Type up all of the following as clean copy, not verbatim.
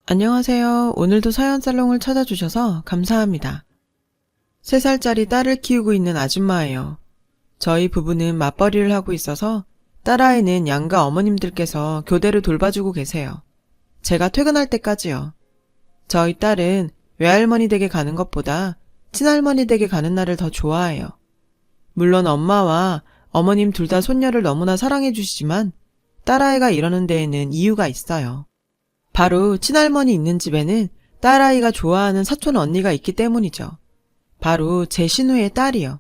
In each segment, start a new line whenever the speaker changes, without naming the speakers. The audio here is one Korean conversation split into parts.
안녕하세요. 오늘도 사연살롱을 찾아주셔서 감사합니다. 3살짜리 딸을 키우고 있는 아줌마예요. 저희 부부는 맞벌이를 하고 있어서 딸아이는 양가 어머님들께서 교대로 돌봐주고 계세요. 제가 퇴근할 때까지요. 저희 딸은 외할머니 댁에 가는 것보다 친할머니 댁에 가는 날을 더 좋아해요. 물론 엄마와 어머님 둘 다 손녀를 너무나 사랑해 주시지만 딸아이가 이러는 데에는 이유가 있어요. 바로 친할머니 있는 집에는 딸아이가 좋아하는 사촌 언니가 있기 때문이죠. 바로 제 시누이의 딸이요.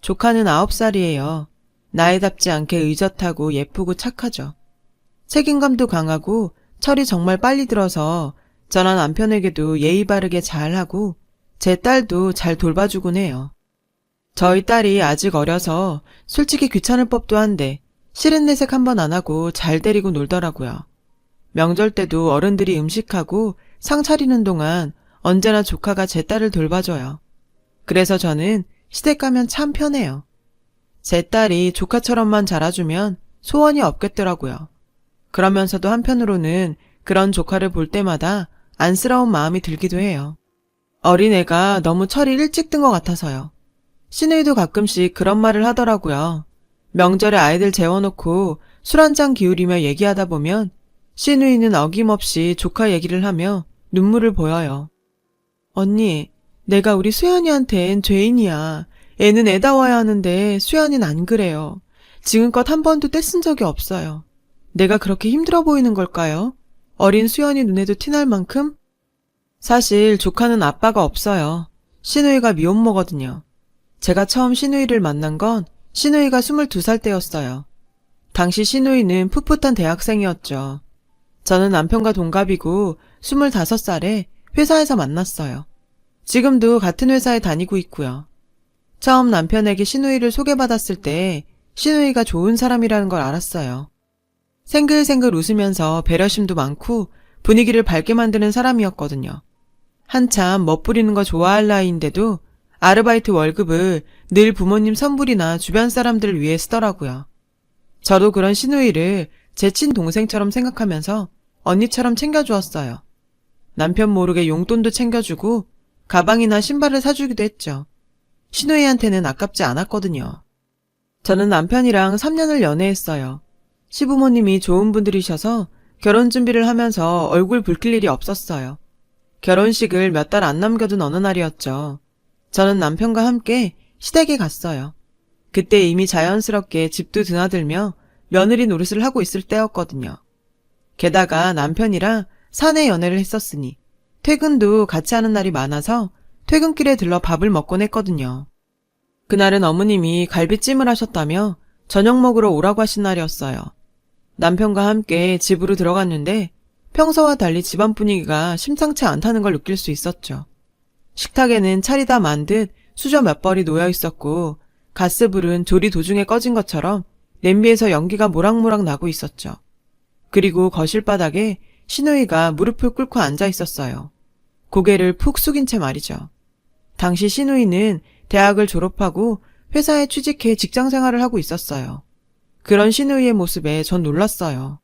조카는 9살이에요. 나이답지 않게 의젓하고 예쁘고 착하죠. 책임감도 강하고 철이 정말 빨리 들어서 저나 남편에게도 예의 바르게 잘하고 제 딸도 잘 돌봐주곤 해요. 저희 딸이 아직 어려서 솔직히 귀찮을 법도 한데 싫은 내색 한번 안 하고 잘 데리고 놀더라고요. 명절 때도 어른들이 음식하고 상 차리는 동안 언제나 조카가 제 딸을 돌봐줘요. 그래서 저는 시댁 가면 참 편해요. 제 딸이 조카처럼만 자라주면 소원이 없겠더라고요. 그러면서도 한편으로는 그런 조카를 볼 때마다 안쓰러운 마음이 들기도 해요. 어린애가 너무 철이 일찍 든 것 같아서요. 시누이도 가끔씩 그런 말을 하더라고요. 명절에 아이들 재워놓고 술 한잔 기울이며 얘기하다 보면 시누이는 어김없이 조카 얘기를 하며 눈물을 보여요. 언니, 내가 우리 수연이한텐 죄인이야. 애는 애다워야 하는데 수연이는 안 그래요. 지금껏 한 번도 떼쓴 적이 없어요. 내가 그렇게 힘들어 보이는 걸까요? 어린 수연이 눈에도 티날 만큼? 사실 조카는 아빠가 없어요. 시누이가 미혼모거든요. 제가 처음 시누이를 만난 건 시누이가 22살 때였어요. 당시 시누이는 풋풋한 대학생이었죠. 저는 남편과 동갑이고 25살에 회사에서 만났어요. 지금도 같은 회사에 다니고 있고요. 처음 남편에게 시누이를 소개받았을 때 시누이가 좋은 사람이라는 걸 알았어요. 생글생글 웃으면서 배려심도 많고 분위기를 밝게 만드는 사람이었거든요. 한참 멋부리는 거 좋아할 나이인데도 아르바이트 월급을 늘 부모님 선불이나 주변 사람들을 위해 쓰더라고요. 저도 그런 시누이를 제 친동생처럼 생각하면서 언니처럼 챙겨주었어요. 남편 모르게 용돈도 챙겨주고 가방이나 신발을 사주기도 했죠. 시누이한테는 아깝지 않았거든요. 저는 남편이랑 3년을 연애했어요. 시부모님이 좋은 분들이셔서 결혼 준비를 하면서 얼굴 붉힐 일이 없었어요. 결혼식을 몇 달 안 남겨둔 어느 날이었죠. 저는 남편과 함께 시댁에 갔어요. 그때 이미 자연스럽게 집도 드나들며 며느리 노릇을 하고 있을 때였거든요. 게다가 남편이랑 사내 연애를 했었으니 퇴근도 같이 하는 날이 많아서 퇴근길에 들러 밥을 먹곤 했거든요. 그날은 어머님이 갈비찜을 하셨다며 저녁 먹으러 오라고 하신 날이었어요. 남편과 함께 집으로 들어갔는데 평소와 달리 집안 분위기가 심상치 않다는 걸 느낄 수 있었죠. 식탁에는 차리다 만 듯 수저 몇 벌이 놓여 있었고 가스불은 조리 도중에 꺼진 것처럼 냄비에서 연기가 모락모락 나고 있었죠. 그리고 거실 바닥에 시누이가 무릎을 꿇고 앉아 있었어요. 고개를 푹 숙인 채 말이죠. 당시 시누이는 대학을 졸업하고 회사에 취직해 직장 생활을 하고 있었어요. 그런 시누이의 모습에 전 놀랐어요.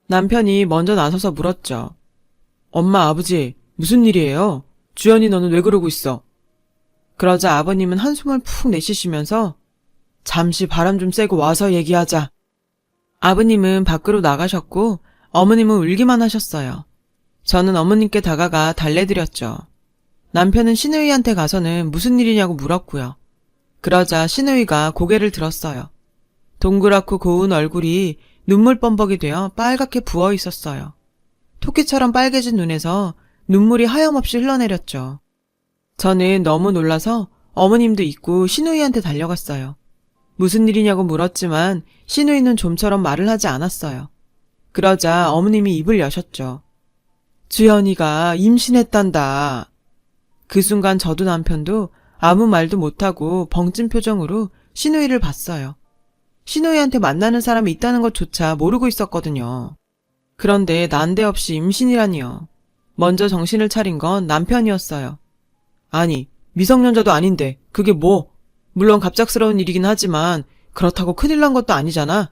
남편이 먼저 나서서 물었죠. 엄마, 아버지, 무슨 일이에요? 주연이 너는 왜 그러고 있어? 그러자 아버님은 한숨을 푹 내쉬시면서 잠시 바람 좀 쐬고 와서 얘기하자. 아버님은 밖으로 나가셨고 어머님은 울기만 하셨어요. 저는 어머님께 다가가 달래드렸죠. 남편은 시누이한테 가서는 무슨 일이냐고 물었고요. 그러자 시누이가 고개를 들었어요. 동그랗고 고운 얼굴이 눈물 범벅이 되어 빨갛게 부어 있었어요. 토끼처럼 빨개진 눈에서 눈물이 하염없이 흘러내렸죠. 저는 너무 놀라서 어머님도 잊고 시누이한테 달려갔어요. 무슨 일이냐고 물었지만 시누이는 좀처럼 말을 하지 않았어요. 그러자 어머님이 입을 여셨죠. 주연이가 임신했단다. 그 순간 저도 남편도 아무 말도 못하고 벙찐 표정으로 시누이를 봤어요. 시누이한테 만나는 사람이 있다는 것조차 모르고 있었거든요. 그런데 난데없이 임신이라니요. 먼저 정신을 차린 건 남편이었어요. 아니, 미성년자도 아닌데 그게 뭐? 물론 갑작스러운 일이긴 하지만 그렇다고 큰일 난 것도 아니잖아.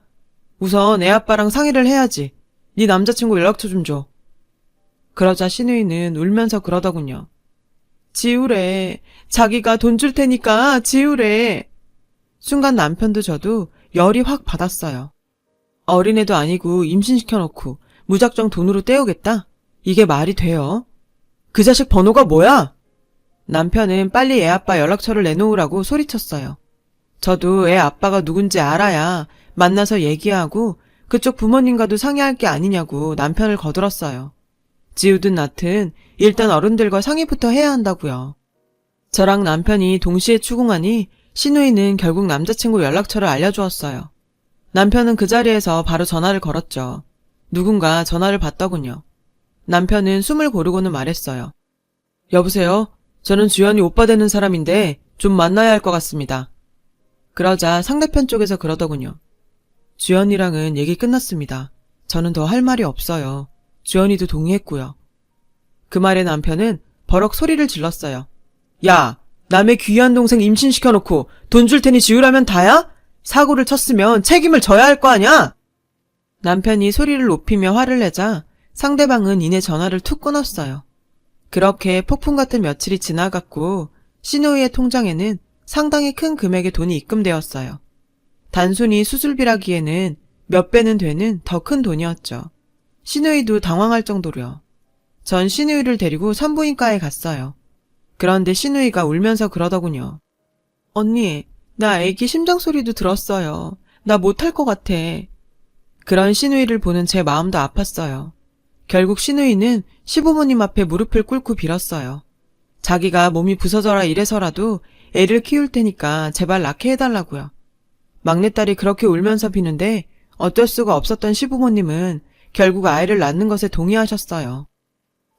우선 애 아빠랑 상의를 해야지. 네 남자친구 연락처 좀 줘. 그러자 신우이는 울면서 그러더군요. 지우래. 자기가 돈 줄 테니까 지우래. 순간 남편도 저도 열이 확 받았어요. 어린애도 아니고 임신시켜놓고 무작정 돈으로 떼우겠다? 이게 말이 돼요? 그 자식 번호가 뭐야? 남편은 빨리 애 아빠 연락처를 내놓으라고 소리쳤어요. 저도 애 아빠가 누군지 알아야 만나서 얘기하고 그쪽 부모님과도 상의할 게 아니냐고 남편을 거들었어요. 지우든 낳든 일단 어른들과 상의부터 해야 한다고요. 저랑 남편이 동시에 추궁하니 신우이는 결국 남자친구 연락처를 알려주었어요. 남편은 그 자리에서 바로 전화를 걸었죠. 누군가 전화를 받더군요. 남편은 숨을 고르고는 말했어요. 여보세요? 저는 주연이 오빠 되는 사람인데 좀 만나야 할 것 같습니다. 그러자 상대편 쪽에서 그러더군요. 주연이랑은 얘기 끝났습니다. 저는 더 할 말이 없어요. 주연이도 동의했고요. 그 말에 남편은 버럭 소리를 질렀어요. 야, 남의 귀한 동생 임신시켜놓고 돈 줄 테니 지우라면 다야? 사고를 쳤으면 책임을 져야 할 거 아냐? 남편이 소리를 높이며 화를 내자 상대방은 이내 전화를 툭 끊었어요. 그렇게 폭풍 같은 며칠이 지나갔고 신우이의 통장에는 상당히 큰 금액의 돈이 입금되었어요. 단순히 수술비라기에는 몇 배는 되는 더 큰 돈이었죠. 신우이도 당황할 정도로요. 전 신우이를 데리고 산부인과에 갔어요. 그런데 신우이가 울면서 그러더군요. 언니, 나 애기 심장 소리도 들었어요. 나 못할 것 같아. 그런 신우이를 보는 제 마음도 아팠어요. 결국 신우이는 시부모님 앞에 무릎을 꿇고 빌었어요. 자기가 몸이 부서져라 이래서라도 애를 키울 테니까 제발 낳게 해달라고요. 막내딸이 그렇게 울면서 비는데 어쩔 수가 없었던 시부모님은 결국 아이를 낳는 것에 동의하셨어요.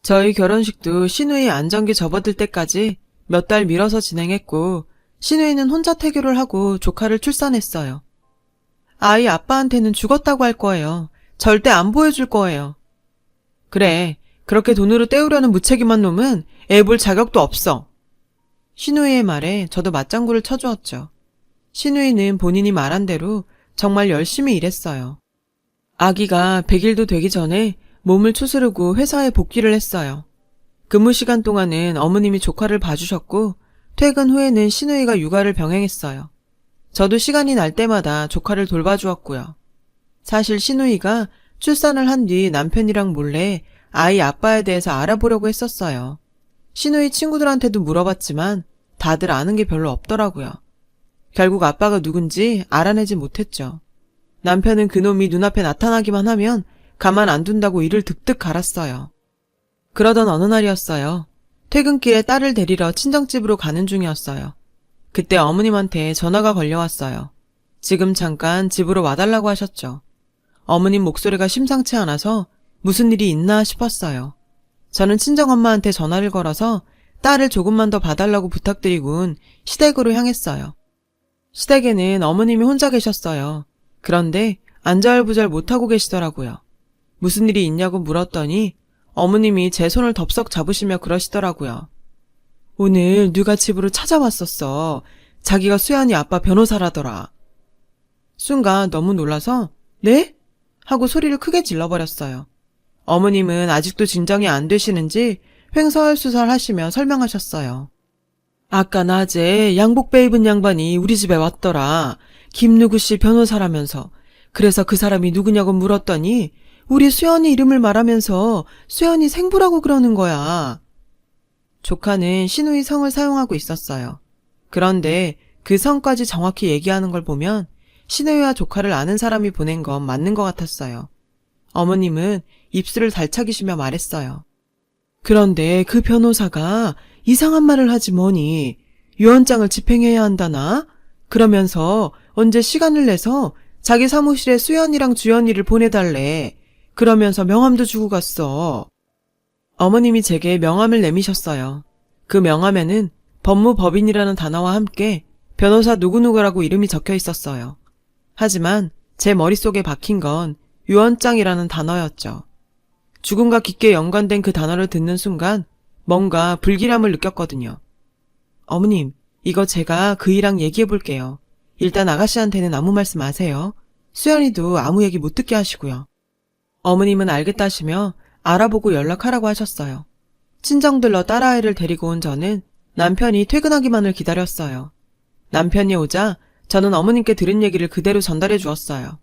저희 결혼식도 신우이 안정기 접어들 때까지 몇 달 미뤄서 진행했고 신우이는 혼자 태교를 하고 조카를 출산했어요. 아이 아빠한테는 죽었다고 할 거예요. 절대 안 보여줄 거예요. 그래, 그렇게 돈으로 때우려는 무책임한 놈은 애 볼 자격도 없어. 신우이의 말에 저도 맞장구를 쳐주었죠. 신우이는 본인이 말한 대로 정말 열심히 일했어요. 아기가 100일도 되기 전에 몸을 추스르고 회사에 복귀를 했어요. 근무 시간 동안은 어머님이 조카를 봐주셨고 퇴근 후에는 신우이가 육아를 병행했어요. 저도 시간이 날 때마다 조카를 돌봐주었고요. 사실 신우이가 출산을 한 뒤 남편이랑 몰래 아이 아빠에 대해서 알아보려고 했었어요. 신우이 친구들한테도 물어봤지만 다들 아는 게 별로 없더라고요. 결국 아빠가 누군지 알아내지 못했죠. 남편은 그놈이 눈앞에 나타나기만 하면 가만 안 둔다고 이를 득득 갈았어요. 그러던 어느 날이었어요. 퇴근길에 딸을 데리러 친정집으로 가는 중이었어요. 그때 어머님한테 전화가 걸려왔어요. 지금 잠깐 집으로 와달라고 하셨죠. 어머님 목소리가 심상치 않아서 무슨 일이 있나 싶었어요. 저는 친정엄마한테 전화를 걸어서 딸을 조금만 더 봐달라고 부탁드리곤 시댁으로 향했어요. 시댁에는 어머님이 혼자 계셨어요. 그런데 안절부절 못하고 계시더라고요. 무슨 일이 있냐고 물었더니 어머님이 제 손을 덥석 잡으시며 그러시더라고요. 오늘 누가 집으로 찾아왔었어. 자기가 수연이 아빠 변호사라더라. 순간 너무 놀라서 네? 하고 소리를 크게 질러버렸어요. 어머님은 아직도 진정이 안 되시는지 횡설수설 하시며 설명하셨어요. 아까 낮에 양복배 입은 양반이 우리 집에 왔더라. 김누구 씨 변호사라면서. 그래서 그 사람이 누구냐고 물었더니 우리 수연이 이름을 말하면서 수연이 생부라고 그러는 거야. 조카는 신우이 성을 사용하고 있었어요. 그런데 그 성까지 정확히 얘기하는 걸 보면 신우이와 조카를 아는 사람이 보낸 건 맞는 것 같았어요. 어머님은 입술을 달차기시며 말했어요. 그런데 그 변호사가 이상한 말을 하지 뭐니. 유언장을 집행해야 한다나? 그러면서 언제 시간을 내서 자기 사무실에 수연이랑 주연이를 보내달래. 그러면서 명함도 주고 갔어. 어머님이 제게 명함을 내미셨어요. 그 명함에는 법무법인이라는 단어와 함께 변호사 누구누구라고 이름이 적혀 있었어요. 하지만 제 머릿속에 박힌 건 유언장이라는 단어였죠. 죽음과 깊게 연관된 그 단어를 듣는 순간 뭔가 불길함을 느꼈거든요. 어머님, 이거 제가 그이랑 얘기해 볼게요. 일단 아가씨한테는 아무 말씀 마세요. 수연이도 아무 얘기 못 듣게 하시고요. 어머님은 알겠다시며 알아보고 연락하라고 하셨어요. 친정들러 딸아이를 데리고 온 저는 남편이 퇴근하기만을 기다렸어요. 남편이 오자 저는 어머님께 들은 얘기를 그대로 전달해 주었어요.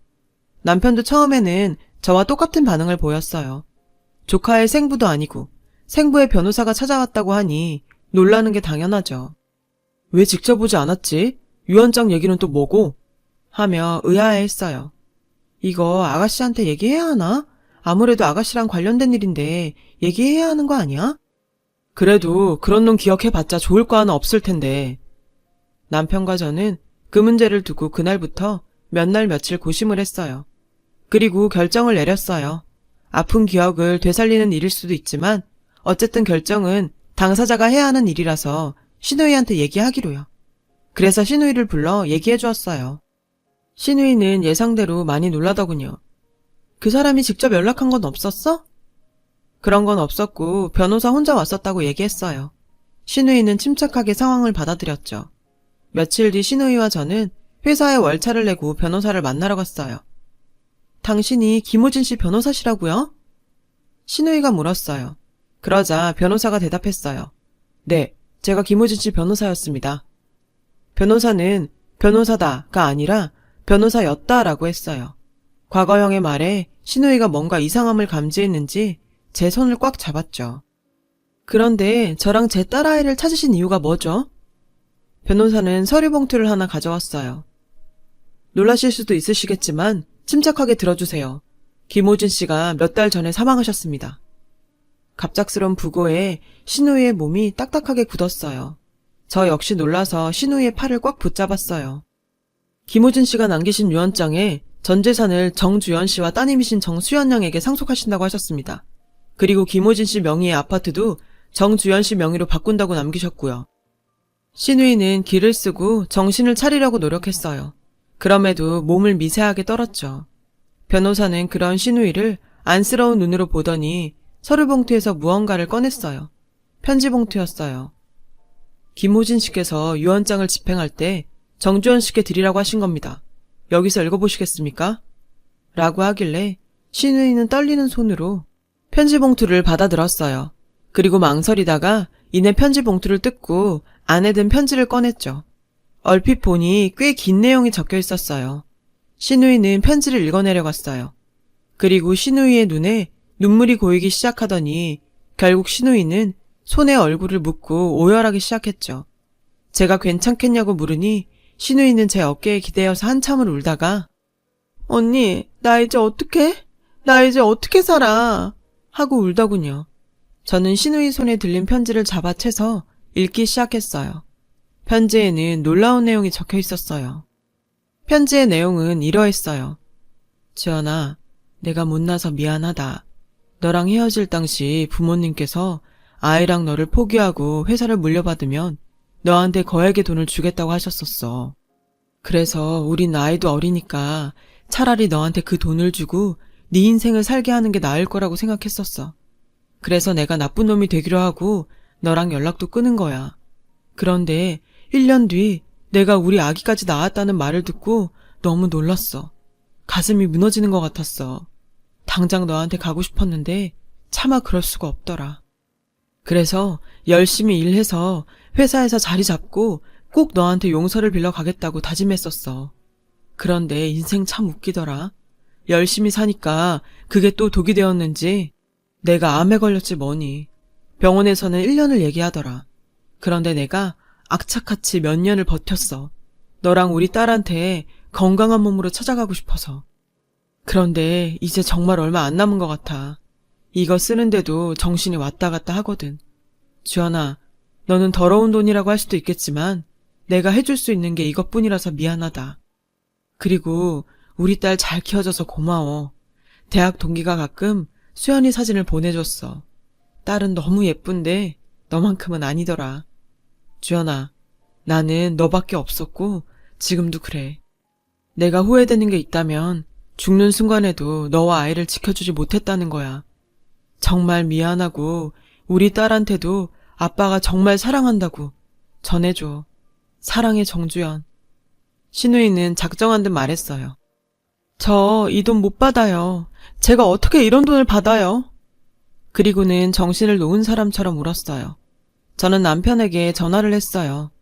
남편도 처음에는 저와 똑같은 반응을 보였어요. 조카의 생부도 아니고 생부의 변호사가 찾아왔다고 하니 놀라는 게 당연하죠. 왜 직접 오지 않았지? 유언장 얘기는 또 뭐고? 하며 의아해했어요. 이거 아가씨한테 얘기해야 하나? 아무래도 아가씨랑 관련된 일인데 얘기해야 하는 거 아니야? 그래도 그런 놈 기억해봤자 좋을 거 하나 없을 텐데. 남편과 저는 그 문제를 두고 그날부터 몇 날 며칠 고심을 했어요. 그리고 결정을 내렸어요. 아픈 기억을 되살리는 일일 수도 있지만 어쨌든 결정은 당사자가 해야 하는 일이라서 신우이한테 얘기하기로요. 그래서 신우이를 불러 얘기해 주었어요. 신우이는 예상대로 많이 놀라더군요. 그 사람이 직접 연락한 건 없었어? 그런 건 없었고 변호사 혼자 왔었다고 얘기했어요. 신우이는 침착하게 상황을 받아들였죠. 며칠 뒤 신우이와 저는 회사에 월차를 내고 변호사를 만나러 갔어요. 당신이 김호진 씨 변호사시라고요? 신우이가 물었어요. 그러자 변호사가 대답했어요. 네, 제가 김호진 씨 변호사였습니다. 변호사는 변호사다가 아니라 변호사였다라고 했어요. 과거형의 말에 신우이가 뭔가 이상함을 감지했는지 제 손을 꽉 잡았죠. 그런데 저랑 제 딸아이를 찾으신 이유가 뭐죠? 변호사는 서류 봉투를 하나 가져왔어요. 놀라실 수도 있으시겠지만 침착하게 들어주세요. 김호진 씨가 몇 달 전에 사망하셨습니다. 갑작스런 부고에 신우이의 몸이 딱딱하게 굳었어요. 저 역시 놀라서 신우이의 팔을 꽉 붙잡았어요. 김호진 씨가 남기신 유언장에 전 재산을 정주연 씨와 따님이신 정수연 양에게 상속하신다고 하셨습니다. 그리고 김호진 씨 명의의 아파트도 정주연 씨 명의로 바꾼다고 남기셨고요. 신우이는 기를 쓰고 정신을 차리려고 노력했어요. 그럼에도 몸을 미세하게 떨었죠. 변호사는 그런 신우이를 안쓰러운 눈으로 보더니 서류 봉투에서 무언가를 꺼냈어요. 편지 봉투였어요. 김호진 씨께서 유언장을 집행할 때 정주연 씨께 드리라고 하신 겁니다. 여기서 읽어보시겠습니까? 라고 하길래 신우이는 떨리는 손으로 편지 봉투를 받아들었어요. 그리고 망설이다가 이내 편지 봉투를 뜯고 안에 든 편지를 꺼냈죠. 얼핏 보니 꽤 긴 내용이 적혀 있었어요. 신우이는 편지를 읽어내려갔어요. 그리고 신우이의 눈에 눈물이 고이기 시작하더니 결국 신우이는 손에 얼굴을 묻고 오열하기 시작했죠. 제가 괜찮겠냐고 물으니 신우이는 제 어깨에 기대어서 한참을 울다가 언니, 나 이제 어떡해? 나 이제 어떻게 살아? 하고 울더군요. 저는 신우이 손에 들린 편지를 잡아채서 읽기 시작했어요. 편지에는 놀라운 내용이 적혀 있었어요. 편지의 내용은 이러했어요. 지연아, 내가 못나서 미안하다. 너랑 헤어질 당시 부모님께서 아이랑 너를 포기하고 회사를 물려받으면 너한테 거액의 돈을 주겠다고 하셨었어. 그래서 우린 아이도 어리니까 차라리 너한테 그 돈을 주고 네 인생을 살게 하는 게 나을 거라고 생각했었어. 그래서 내가 나쁜 놈이 되기로 하고 너랑 연락도 끊은 거야. 그런데 1년 뒤 내가 우리 아기까지 낳았다는 말을 듣고 너무 놀랐어. 가슴이 무너지는 것 같았어. 당장 너한테 가고 싶었는데 차마 그럴 수가 없더라. 그래서 열심히 일해서 회사에서 자리 잡고 꼭 너한테 용서를 빌러 가겠다고 다짐했었어. 그런데 인생 참 웃기더라. 열심히 사니까 그게 또 독이 되었는지 내가 암에 걸렸지 뭐니. 병원에서는 1년을 얘기하더라. 그런데 내가 악착같이 몇 년을 버텼어. 너랑 우리 딸한테 건강한 몸으로 찾아가고 싶어서. 그런데 이제 정말 얼마 안 남은 것 같아. 이거 쓰는데도 정신이 왔다 갔다 하거든. 주연아, 너는 더러운 돈이라고 할 수도 있겠지만 내가 해줄 수 있는 게 이것뿐이라서 미안하다. 그리고 우리 딸 잘 키워줘서 고마워. 대학 동기가 가끔 수연이 사진을 보내줬어. 딸은 너무 예쁜데 너만큼은 아니더라. 주연아, 나는 너밖에 없었고 지금도 그래. 내가 후회되는 게 있다면 죽는 순간에도 너와 아이를 지켜주지 못했다는 거야. 정말 미안하고 우리 딸한테도 아빠가 정말 사랑한다고 전해줘. 사랑해, 정주연. 신우이는 작정한 듯 말했어요. 저 이 돈 못 받아요. 제가 어떻게 이런 돈을 받아요? 그리고는 정신을 놓은 사람처럼 울었어요. 저는 남편에게 전화를 했어요.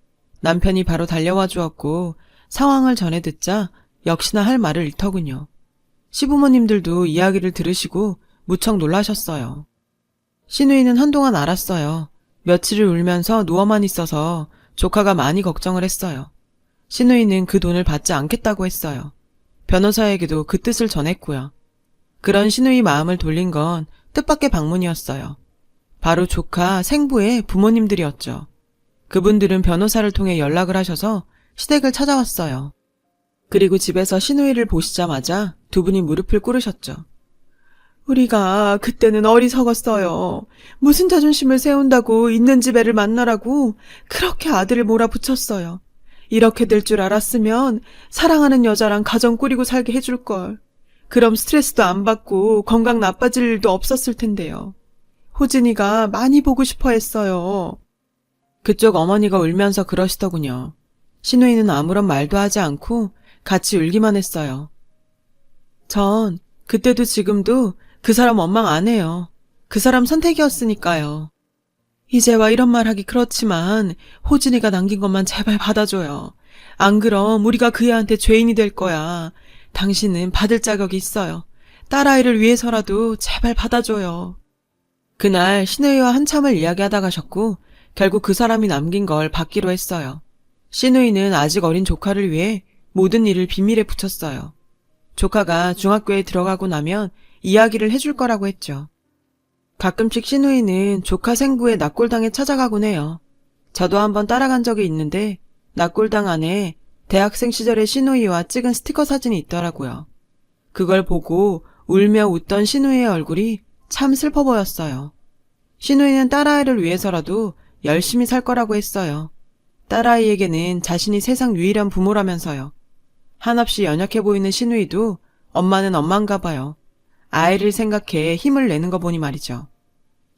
남편이 바로 달려와 주었고 상황을 전해 듣자 역시나 할 말을 잃더군요. 시부모님들도 이야기를 들으시고 무척 놀라셨어요. 시누이는 한동안 알았어요. 며칠을 울면서 누워만 있어서 조카가 많이 걱정을 했어요. 시누이는 그 돈을 받지 않겠다고 했어요. 변호사에게도 그 뜻을 전했고요. 그런 시누이 마음을 돌린 건 뜻밖의 방문이었어요. 바로 조카 생부의 부모님들이었죠. 그분들은 변호사를 통해 연락을 하셔서 시댁을 찾아왔어요. 그리고 집에서 시누이를 보시자마자 두 분이 무릎을 꿇으셨죠. 우리가 그때는 어리석었어요. 무슨 자존심을 세운다고 있는 집 애를 만나라고 그렇게 아들을 몰아붙였어요. 이렇게 될 줄 알았으면 사랑하는 여자랑 가정 꾸리고 살게 해줄걸. 그럼 스트레스도 안 받고 건강 나빠질 일도 없었을 텐데요. 호진이가 많이 보고 싶어 했어요. 그쪽 어머니가 울면서 그러시더군요. 시누이는 아무런 말도 하지 않고 같이 울기만 했어요. 전 그때도 지금도 그 사람 원망 안 해요. 그 사람 선택이었으니까요. 이제와 이런 말 하기 그렇지만 호진이가 남긴 것만 제발 받아줘요. 안 그럼 우리가 그 애한테 죄인이 될 거야. 당신은 받을 자격이 있어요. 딸아이를 위해서라도 제발 받아줘요. 그날 시누이와 한참을 이야기하다 가셨고 결국 그 사람이 남긴 걸 받기로 했어요. 시누이는 아직 어린 조카를 위해 모든 일을 비밀에 붙였어요. 조카가 중학교에 들어가고 나면 이야기를 해줄 거라고 했죠. 가끔씩 시누이는 조카 생부의 납골당에 찾아가곤 해요. 저도 한번 따라간 적이 있는데 납골당 안에 대학생 시절의 시누이와 찍은 스티커 사진이 있더라고요. 그걸 보고 울며 웃던 시누이의 얼굴이 참 슬퍼 보였어요. 시누이는 딸아이를 위해서라도 열심히 살 거라고 했어요. 딸아이에게는 자신이 세상 유일한 부모라면서요. 한없이 연약해 보이는 시누이도 엄마는 엄마인가 봐요. 아이를 생각해 힘을 내는 거 보니 말이죠.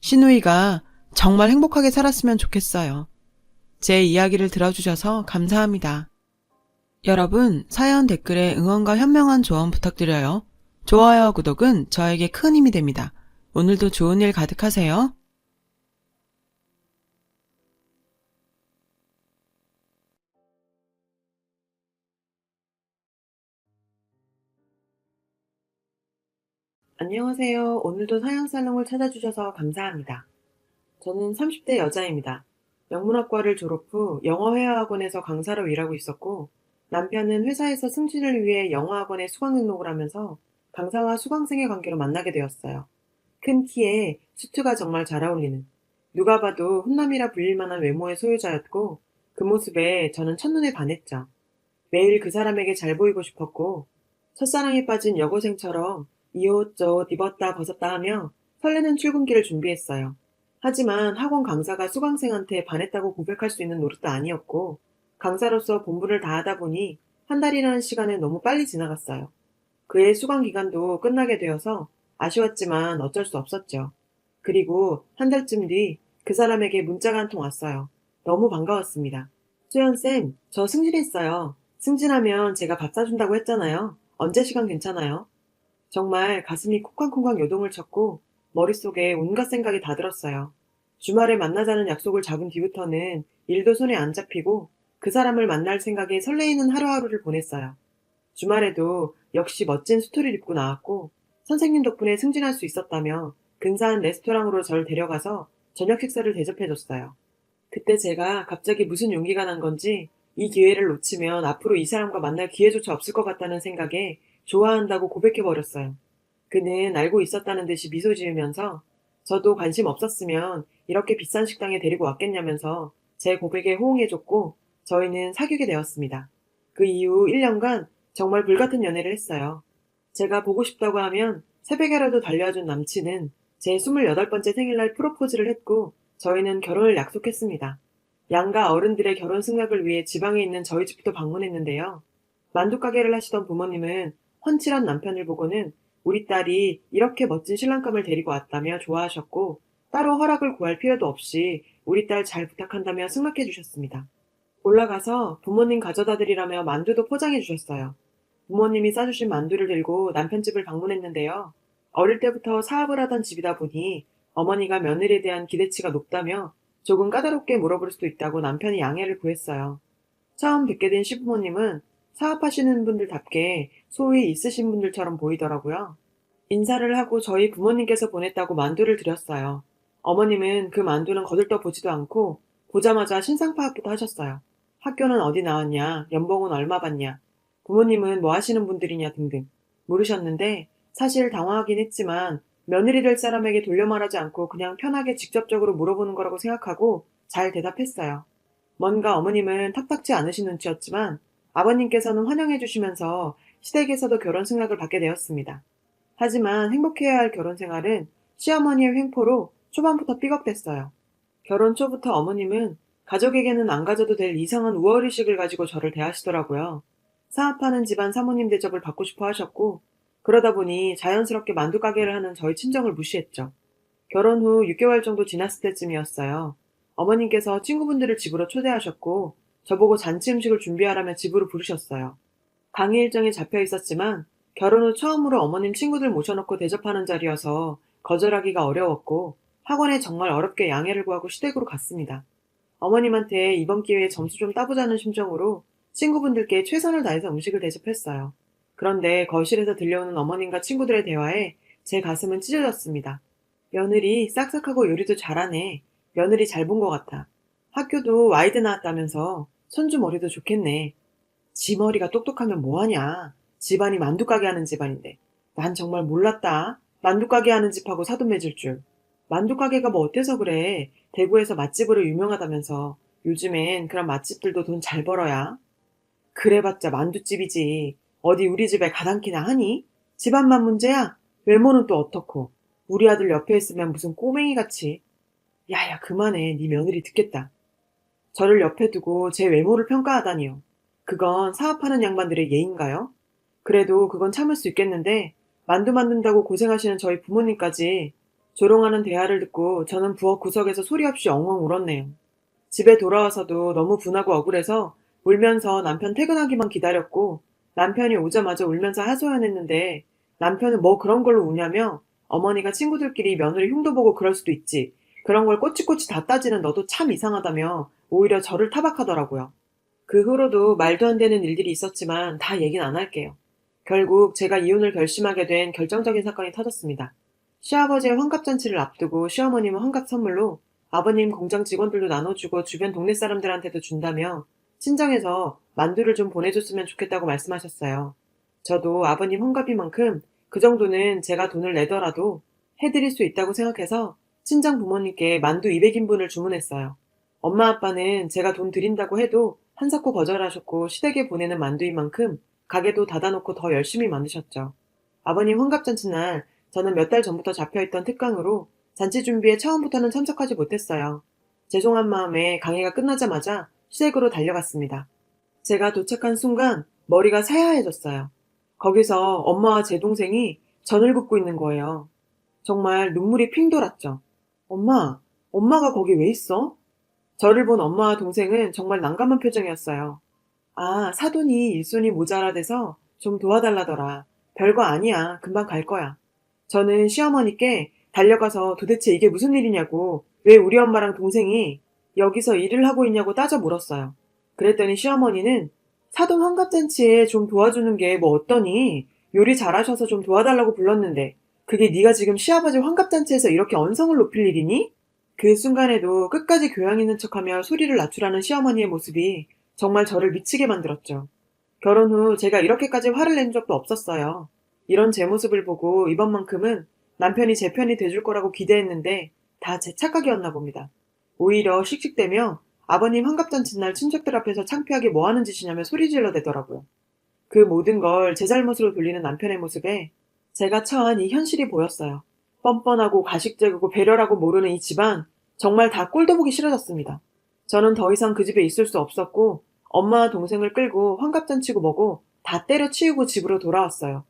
시누이가 정말 행복하게 살았으면 좋겠어요. 제 이야기를 들어주셔서 감사합니다. 여러분, 사연 댓글에 응원과 현명한 조언 부탁드려요. 좋아요와 구독은 저에게 큰 힘이 됩니다. 오늘도 좋은 일 가득하세요. 안녕하세요. 오늘도 사연살롱을 찾아주셔서 감사합니다. 저는 30대 여자입니다. 영문학과를 졸업 후 영어회화학원에서 강사로 일하고 있었고 남편은 회사에서 승진을 위해 영어학원에 수강 등록을 하면서 강사와 수강생의 관계로 만나게 되었어요. 큰 키에 수트가 정말 잘 어울리는 누가 봐도 훈남이라 불릴 만한 외모의 소유자였고 그 모습에 저는 첫눈에 반했죠. 매일 그 사람에게 잘 보이고 싶었고 첫사랑에 빠진 여고생처럼 이 옷 저 옷 입었다 벗었다 하며 설레는 출근길을 준비했어요. 하지만 학원 강사가 수강생한테 반했다고 고백할 수 있는 노릇도 아니었고 강사로서 본분을 다하다 보니 한 달이라는 시간은 너무 빨리 지나갔어요. 그의 수강 기간도 끝나게 되어서 아쉬웠지만 어쩔 수 없었죠. 그리고 한 달쯤 뒤 그 사람에게 문자가 한 통 왔어요. 너무 반가웠습니다. 수연쌤, 저 승진했어요. 승진하면 제가 밥 사준다고 했잖아요. 언제 시간 괜찮아요? 정말 가슴이 콩쾅콩쾅 요동을 쳤고 머릿속에 온갖 생각이 다 들었어요. 주말에 만나자는 약속을 잡은 뒤부터는 일도 손에 안 잡히고 그 사람을 만날 생각에 설레이는 하루하루를 보냈어요. 주말에도 역시 멋진 수트를 입고 나왔고 선생님 덕분에 승진할 수 있었다며 근사한 레스토랑으로 절 데려가서 저녁 식사를 대접해줬어요. 그때 제가 갑자기 무슨 용기가 난 건지 이 기회를 놓치면 앞으로 이 사람과 만날 기회조차 없을 것 같다는 생각에 좋아한다고 고백해버렸어요. 그는 알고 있었다는 듯이 미소 지으면서 저도 관심 없었으면 이렇게 비싼 식당에 데리고 왔겠냐면서 제 고백에 호응해줬고 저희는 사귀게 되었습니다. 그 이후 1년간 정말 불같은 연애를 했어요. 제가 보고 싶다고 하면 새벽에라도 달려와준 남친은 제 28번째 생일날 프로포즈를 했고 저희는 결혼을 약속했습니다. 양가 어른들의 결혼 승낙을 위해 지방에 있는 저희 집도 방문했는데요. 만두가게를 하시던 부모님은 훤칠한 남편을 보고는 우리 딸이 이렇게 멋진 신랑감을 데리고 왔다며 좋아하셨고 따로 허락을 구할 필요도 없이 우리 딸 잘 부탁한다며 승낙해 주셨습니다. 올라가서 부모님 가져다 드리라며 만두도 포장해 주셨어요. 부모님이 싸주신 만두를 들고 남편 집을 방문했는데요. 어릴 때부터 사업을 하던 집이다 보니 어머니가 며느리에 대한 기대치가 높다며 조금 까다롭게 물어볼 수도 있다고 남편이 양해를 구했어요. 처음 뵙게 된 시부모님은 사업하시는 분들답게 소위 있으신 분들처럼 보이더라고요. 인사를 하고 저희 부모님께서 보냈다고 만두를 드렸어요. 어머님은 그 만두는 거들떠 보지도 않고 보자마자 신상 파악부터 하셨어요. 학교는 어디 나왔냐, 연봉은 얼마 받냐, 부모님은 뭐 하시는 분들이냐 등등 물으셨는데 사실 당황하긴 했지만 며느리 될 사람에게 돌려 말하지 않고 그냥 편하게 직접적으로 물어보는 거라고 생각하고 잘 대답했어요. 뭔가 어머님은 탁탁지 않으신 눈치였지만 아버님께서는 환영해 주시면서 시댁에서도 결혼 승낙을 받게 되었습니다. 하지만 행복해야 할 결혼 생활은 시어머니의 횡포로 초반부터 삐걱댔어요. 결혼 초부터 어머님은 가족에게는 안 가져도 될 이상한 우월의식을 가지고 저를 대하시더라고요. 사업하는 집안 사모님 대접을 받고 싶어 하셨고, 그러다 보니 자연스럽게 만두 가게를 하는 저희 친정을 무시했죠. 결혼 후 6개월 정도 지났을 때쯤이었어요. 어머님께서 친구분들을 집으로 초대하셨고, 저보고 잔치 음식을 준비하라며 집으로 부르셨어요. 강의 일정이 잡혀 있었지만, 결혼 후 처음으로 어머님 친구들 모셔놓고 대접하는 자리여서 거절하기가 어려웠고, 학원에 정말 어렵게 양해를 구하고 시댁으로 갔습니다. 어머님한테 이번 기회에 점수 좀 따보자는 심정으로 친구분들께 최선을 다해서 음식을 대접했어요. 그런데 거실에서 들려오는 어머님과 친구들의 대화에 제 가슴은 찢어졌습니다. 며느리 싹싹하고 요리도 잘하네. 며느리 잘 본 것 같아. 학교도 와이드 나왔다면서 손주 머리도 좋겠네. 지 머리가 똑똑하면 뭐하냐. 집안이 만두가게 하는 집안인데. 난 정말 몰랐다. 만두가게 하는 집하고 사돈 맺을 줄. 만두가게가 뭐 어때서 그래. 대구에서 맛집으로 유명하다면서. 요즘엔 그런 맛집들도 돈 잘 벌어야. 그래봤자 만두집이지. 어디 우리 집에 가당키나 하니? 집안만 문제야? 외모는 또 어떻고. 우리 아들 옆에 있으면 무슨 꼬맹이같이. 야야 그만해. 네 며느리 듣겠다. 저를 옆에 두고 제 외모를 평가하다니요. 그건 사업하는 양반들의 예인가요? 그래도 그건 참을 수 있겠는데 만두 만든다고 고생하시는 저희 부모님까지 조롱하는 대화를 듣고 저는 부엌 구석에서 소리 없이 엉엉 울었네요. 집에 돌아와서도 너무 분하고 억울해서 울면서 남편 퇴근하기만 기다렸고 남편이 오자마자 울면서 하소연했는데 남편은 뭐 그런 걸로 우냐며 어머니가 친구들끼리 며느리 흉도 보고 그럴 수도 있지. 그런 걸 꼬치꼬치 다 따지는 너도 참 이상하다며 오히려 저를 타박하더라고요. 그 후로도 말도 안 되는 일들이 있었지만 다 얘기는 안 할게요. 결국 제가 이혼을 결심하게 된 결정적인 사건이 터졌습니다. 시아버지의 환갑잔치를 앞두고 시어머님은 환갑 선물로 아버님 공장 직원들도 나눠주고 주변 동네 사람들한테도 준다며 친정에서 만두를 좀 보내줬으면 좋겠다고 말씀하셨어요. 저도 아버님 환갑인 만큼 그 정도는 제가 돈을 내더라도 해드릴 수 있다고 생각해서 친정 부모님께 만두 200인분을 주문했어요. 엄마 아빠는 제가 돈 드린다고 해도 한사코 거절하셨고 시댁에 보내는 만두인 만큼 가게도 닫아놓고 더 열심히 만드셨죠. 아버님 환갑잔치날 저는 몇 달 전부터 잡혀있던 특강으로 잔치 준비에 처음부터는 참석하지 못했어요. 죄송한 마음에 강의가 끝나자마자 시댁으로 달려갔습니다. 제가 도착한 순간 머리가 새하얘졌어요. 거기서 엄마와 제 동생이 전을 굽고 있는 거예요. 정말 눈물이 핑 돌았죠. 엄마가 거기 왜 있어? 저를 본 엄마와 동생은 정말 난감한 표정이었어요. 아, 사돈이 일손이 모자라대서 좀 도와달라더라. 별거 아니야. 금방 갈 거야. 저는 시어머니께 달려가서 도대체 이게 무슨 일이냐고 왜 우리 엄마랑 동생이 여기서 일을 하고 있냐고 따져 물었어요. 그랬더니 시어머니는 사돈 환갑잔치에 좀 도와주는 게 뭐 어떠니? 요리 잘하셔서 좀 도와달라고 불렀는데 그게 네가 지금 시아버지 환갑잔치에서 이렇게 언성을 높일 일이니? 그 순간에도 끝까지 교양 있는 척하며 소리를 낮추라는 시어머니의 모습이 정말 저를 미치게 만들었죠. 결혼 후 제가 이렇게까지 화를 낸 적도 없었어요. 이런 제 모습을 보고 이번만큼은 남편이 제 편이 돼줄 거라고 기대했는데 다 제 착각이었나 봅니다. 오히려 씩씩대며 아버님 환갑잔치날 친척들 앞에서 창피하게 뭐하는 짓이냐며 소리 질러대더라고요. 그 모든 걸 제 잘못으로 돌리는 남편의 모습에 제가 처한 이 현실이 보였어요. 뻔뻔하고 가식적이고 배려라고 모르는 이 집안 정말 다 꼴도 보기 싫어졌습니다. 저는 더 이상 그 집에 있을 수 없었고 엄마와 동생을 끌고 환갑잔치고 뭐고 다 때려치우고 집으로 돌아왔어요.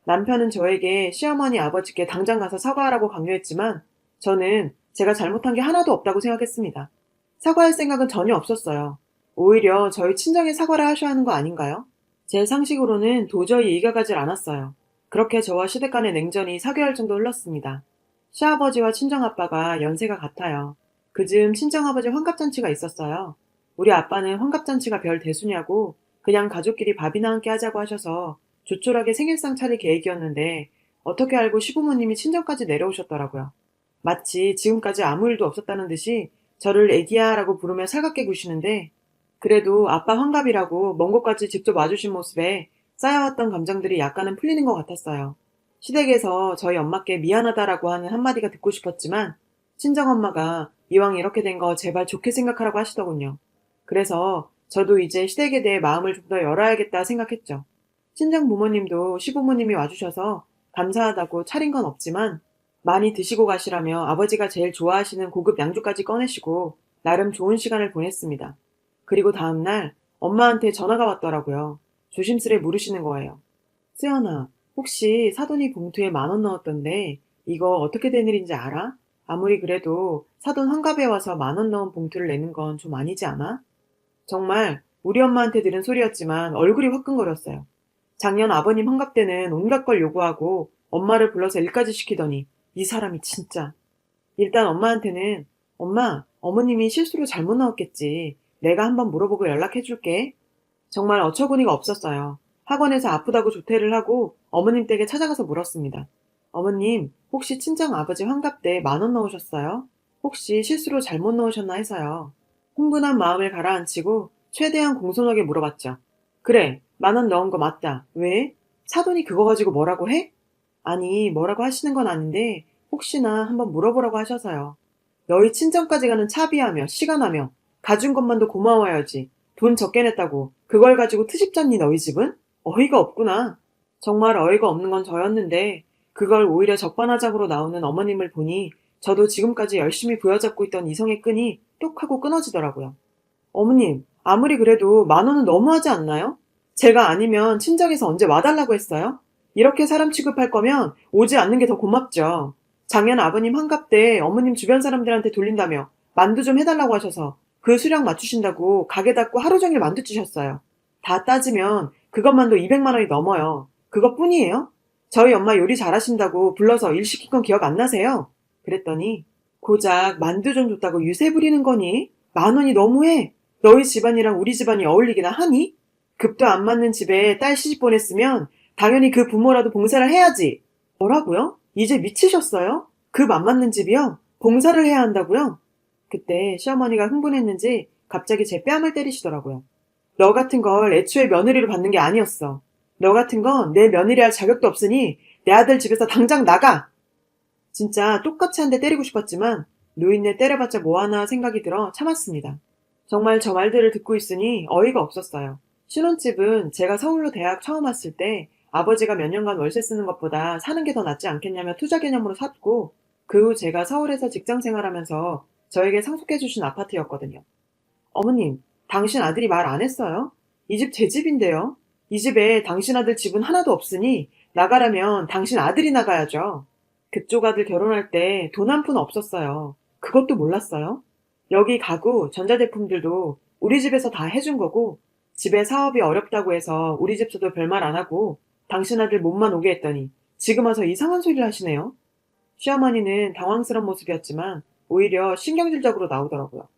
남편은 저에게 시어머니 아버지께 당장 가서 사과하라고 강요했지만 저는 제가 잘못한 게 하나도 없다고 생각했습니다. 사과할 생각은 전혀 없었어요. 오히려 저희 친정에 사과를 하셔야 하는 거 아닌가요? 제 상식으로는 도저히 이해가 가질 않았어요. 그렇게 저와 시댁 간의 냉전이 4개월 정도 흘렀습니다. 시아버지와 친정아빠가 연세가 같아요. 그즈음 친정아버지 환갑잔치가 있었어요. 우리 아빠는 환갑잔치가 별 대수냐고 그냥 가족끼리 밥이나 함께 하자고 하셔서 조촐하게 생일상 차릴 계획이었는데 어떻게 알고 시부모님이 친정까지 내려오셨더라고요. 마치 지금까지 아무 일도 없었다는 듯이 저를 애기야라고 부르며 살갑게 구시는데 그래도 아빠 환갑이라고 먼 곳까지 직접 와주신 모습에 쌓여왔던 감정들이 약간은 풀리는 것 같았어요. 시댁에서 저희 엄마께 미안하다라고 하는 한마디가 듣고 싶었지만 친정엄마가 이왕 이렇게 된 거 제발 좋게 생각하라고 하시더군요. 그래서 저도 이제 시댁에 대해 마음을 좀 더 열어야겠다 생각했죠. 친정 부모님도 시부모님이 와주셔서 감사하다고 차린 건 없지만 많이 드시고 가시라며 아버지가 제일 좋아하시는 고급 양주까지 꺼내시고 나름 좋은 시간을 보냈습니다. 그리고 다음날 엄마한테 전화가 왔더라고요. 조심스레 물으시는 거예요. 수연아, 혹시 사돈이 봉투에 10,000원 넣었던데 이거 어떻게 된 일인지 알아? 아무리 그래도 사돈 환갑에 와서 10,000원 넣은 봉투를 내는 건 좀 아니지 않아? 정말 우리 엄마한테 들은 소리였지만 얼굴이 화끈거렸어요. 작년 아버님 환갑 때는 온갖 걸 요구하고 엄마를 불러서 일까지 시키더니 이 사람이 진짜. 일단 엄마한테는 엄마, 어머님이 실수로 잘못 넣었겠지. 내가 한번 물어보고 연락해줄게. 정말 어처구니가 없었어요. 학원에서 아프다고 조퇴를 하고 어머님 댁에 찾아가서 물었습니다. 어머님, 혹시 친정 아버지 환갑 때 10,000원 넣으셨어요? 혹시 실수로 잘못 넣으셨나 해서요. 흥분한 마음을 가라앉히고 최대한 공손하게 물어봤죠. 그래, 10,000원 넣은 거 맞다. 왜? 사돈이 그거 가지고 뭐라고 해? 아니, 뭐라고 하시는 건 아닌데 혹시나 한번 물어보라고 하셔서요. 너희 친정까지 가는 차비하며 시간하며 가준 것만도 고마워야지. 돈 적게 냈다고 그걸 가지고 트집 짰니 너희 집은? 어이가 없구나. 정말 어이가 없는 건 저였는데 그걸 오히려 적반하장으로 나오는 어머님을 보니 저도 지금까지 열심히 부여잡고 있던 이성의 끈이 똑 하고 끊어지더라고요. 어머님, 아무리 그래도 10,000원은 너무하지 않나요? 제가 아니면 친정에서 언제 와달라고 했어요? 이렇게 사람 취급할 거면 오지 않는 게 더 고맙죠. 작년 아버님 환갑 때 어머님 주변 사람들한테 돌린다며 만두 좀 해달라고 하셔서 그 수량 맞추신다고 가게 닫고 하루 종일 만두 찌셨어요. 다 따지면 그것만도 200만 원이 넘어요. 그것뿐이에요? 저희 엄마 요리 잘하신다고 불러서 일 시킨 건 기억 안 나세요? 그랬더니 고작 만두 좀 줬다고 유세 부리는 거니? 10,000원이 너무해. 너희 집안이랑 우리 집안이 어울리기나 하니? 급도 안 맞는 집에 딸 시집 보냈으면 당연히 그 부모라도 봉사를 해야지. 뭐라고요? 이제 미치셨어요? 급 안 맞는 집이요? 봉사를 해야 한다고요? 그때 시어머니가 흥분했는지 갑자기 제 뺨을 때리시더라고요. 너 같은 걸 애초에 며느리로 받는 게 아니었어. 너 같은 건 내 며느리 할 자격도 없으니 내 아들 집에서 당장 나가! 진짜 똑같이 한 대 때리고 싶었지만 노인네 때려봤자 뭐하나 생각이 들어 참았습니다. 정말 저 말들을 듣고 있으니 어이가 없었어요. 신혼집은 제가 서울로 대학 처음 왔을 때 아버지가 몇 년간 월세 쓰는 것보다 사는 게 더 낫지 않겠냐며 투자 개념으로 샀고 그 후 제가 서울에서 직장 생활하면서 저에게 상속해 주신 아파트였거든요. 어머님, 당신 아들이 말 안 했어요? 이 집 제 집인데요. 이 집에 당신 아들 집은 하나도 없으니 나가라면 당신 아들이 나가야죠. 그쪽 아들 결혼할 때 돈 한 푼 없었어요. 그것도 몰랐어요? 여기 가구, 전자제품들도 우리 집에서 다 해준 거고 집에 사업이 어렵다고 해서 우리 집서도 별말 안 하고 당신 아들 몸만 오게 했더니 지금 와서 이상한 소리를 하시네요. 시어머니는 당황스러운 모습이었지만 오히려 신경질적으로 나오더라고요.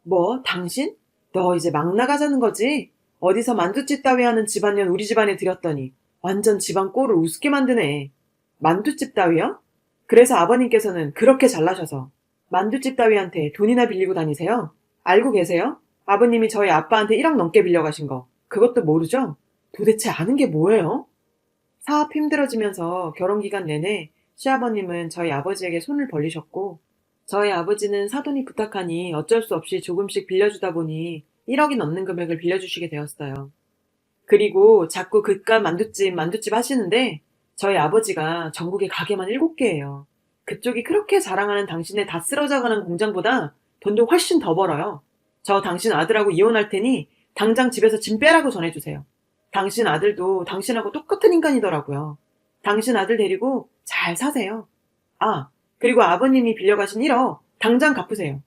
뭐, 당신? 너 이제 막 나가자는 거지? 어디서 만두집 따위 하는 집안년 우리 집안에 들였더니 완전 집안 꼴을 우습게 만드네. 만두집 따위요? 그래서 아버님께서는 그렇게 잘나셔서 만두집 따위한테 돈이나 빌리고 다니세요? 알고 계세요? 아버님이 저희 아빠한테 1억 넘게 빌려가신 거. 그것도 모르죠? 도대체 아는 게 뭐예요? 사업 힘들어지면서 결혼기간 내내 시아버님은 저희 아버지에게 손을 벌리셨고 저희 아버지는 사돈이 부탁하니 어쩔 수 없이 조금씩 빌려주다 보니 1억이 넘는 금액을 빌려주시게 되었어요. 그리고 자꾸 그깟 만두집 하시는데 저희 아버지가 전국에 가게만 7개예요. 그쪽이 그렇게 자랑하는 당신의 다 쓰러져가는 공장보다 돈도 훨씬 더 벌어요. 저 당신 아들하고 이혼할 테니 당장 집에서 짐 빼라고 전해주세요. 당신 아들도 당신하고 똑같은 인간이더라고요. 당신 아들 데리고 잘 사세요. 아, 그리고 아버님이 빌려가신 1억 당장 갚으세요.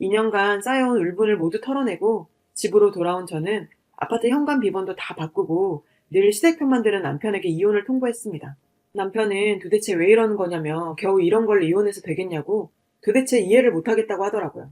2년간 쌓여온 울분을 모두 털어내고 집으로 돌아온 저는 아파트 현관 비번도 다 바꾸고 늘 시댁편만 드는 남편에게 이혼을 통보했습니다. 남편은 도대체 왜 이러는 거냐며 겨우 이런 걸로 이혼해서 되겠냐고 도대체 이해를 못하겠다고 하더라고요.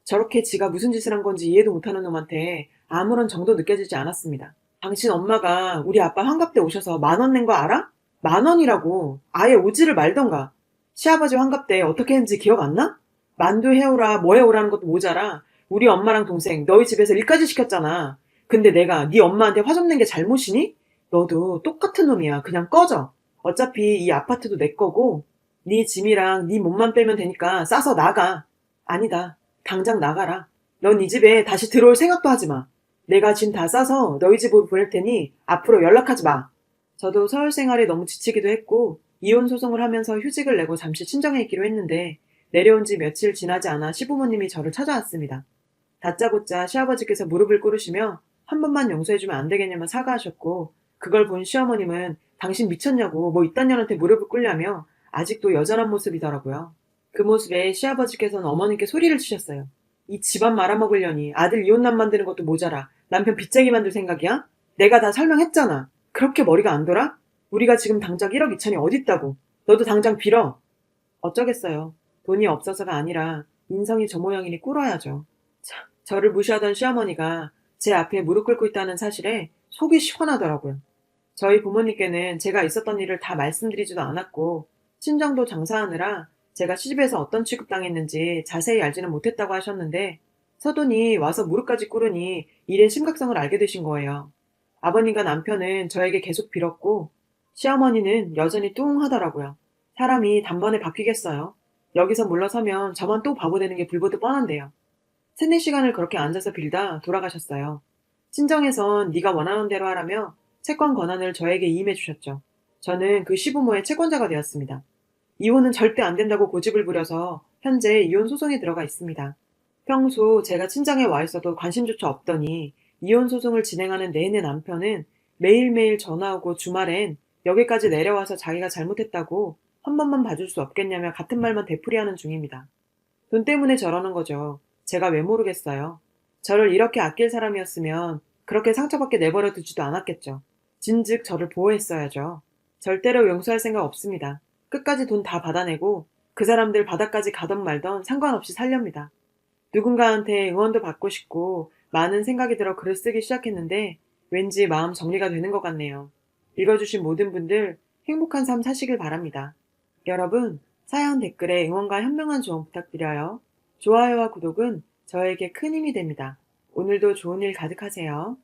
저렇게 지가 무슨 짓을 한 건지 이해도 못하는 놈한테 아무런 정도 느껴지지 않았습니다. 당신 엄마가 우리 아빠 환갑 때 오셔서 10,000원 낸 거 알아? 10,000원이라고. 아예 오지를 말던가. 시아버지 환갑 때 어떻게 했는지 기억 안 나? 만두 해오라 뭐 해오라는 것도 모자라 우리 엄마랑 동생 너희 집에서 일까지 시켰잖아. 근데 내가 네 엄마한테 화 좀 낸 게 잘못이니? 너도 똑같은 놈이야. 그냥 꺼져. 어차피 이 아파트도 내 거고 네 짐이랑 네 몸만 빼면 되니까 싸서 나가. 아니다. 당장 나가라. 넌 이 집에 다시 들어올 생각도 하지 마. 내가 짐 다 싸서 너희 집으로 보낼 테니 앞으로 연락하지 마. 저도 서울 생활에 너무 지치기도 했고 이혼 소송을 하면서 휴직을 내고 잠시 친정에 있기로 했는데 내려온 지 며칠 지나지 않아 시부모님이 저를 찾아왔습니다. 다짜고짜 시아버지께서 무릎을 꿇으시며 한 번만 용서해주면 안 되겠냐며 사과하셨고 그걸 본 시어머님은 당신 미쳤냐고 뭐 이딴 년한테 무릎을 꿇냐며 아직도 여전한 모습이더라고요. 그 모습에 시아버지께서는 어머님께 소리를 치셨어요. 이 집안 말아먹으려니 아들 이혼남 만드는 것도 모자라 남편 빚쟁이 만들 생각이야? 내가 다 설명했잖아. 그렇게 머리가 안 돌아? 우리가 지금 당장 1억 2천이 어딨다고. 너도 당장 빌어. 어쩌겠어요. 돈이 없어서가 아니라 인성이 저 모양이니 꿇어야죠. 참, 저를 무시하던 시어머니가 제 앞에 무릎 꿇고 있다는 사실에 속이 시원하더라고요. 저희 부모님께는 제가 있었던 일을 다 말씀드리지도 않았고 친정도 장사하느라 제가 시집에서 어떤 취급당했는지 자세히 알지는 못했다고 하셨는데 서둔이 와서 무릎까지 꿇으니 일의 심각성을 알게 되신 거예요. 아버님과 남편은 저에게 계속 빌었고 시어머니는 여전히 뚱하더라고요. 사람이 단번에 바뀌겠어요. 여기서 물러서면 저만 또 바보 되는 게 불보듯 뻔한데요. 3-4시간을 그렇게 앉아서 빌다 돌아가셨어요. 친정에선 네가 원하는 대로 하라며 채권 권한을 저에게 이임해 주셨죠. 저는 그 시부모의 채권자가 되었습니다. 이혼은 절대 안 된다고 고집을 부려서 현재 이혼 소송에 들어가 있습니다. 평소 제가 친정에 와 있어도 관심조차 없더니 이혼 소송을 진행하는 내내 남편은 매일매일 전화오고 주말엔 여기까지 내려와서 자기가 잘못했다고 한 번만 봐줄 수 없겠냐며 같은 말만 되풀이하는 중입니다. 돈 때문에 저러는 거죠. 제가 왜 모르겠어요. 저를 이렇게 아낄 사람이었으면 그렇게 상처받게 내버려 두지도 않았겠죠. 진즉 저를 보호했어야죠. 절대로 용서할 생각 없습니다. 끝까지 돈 다 받아내고 그 사람들 바닥까지 가던 말던 상관없이 살렵니다. 누군가한테 응원도 받고 싶고 많은 생각이 들어 글을 쓰기 시작했는데 왠지 마음 정리가 되는 것 같네요. 읽어주신 모든 분들 행복한 삶 사시길 바랍니다. 여러분, 사연 댓글에 응원과 현명한 조언 부탁드려요. 좋아요와 구독은 저에게 큰 힘이 됩니다. 오늘도 좋은 일 가득하세요.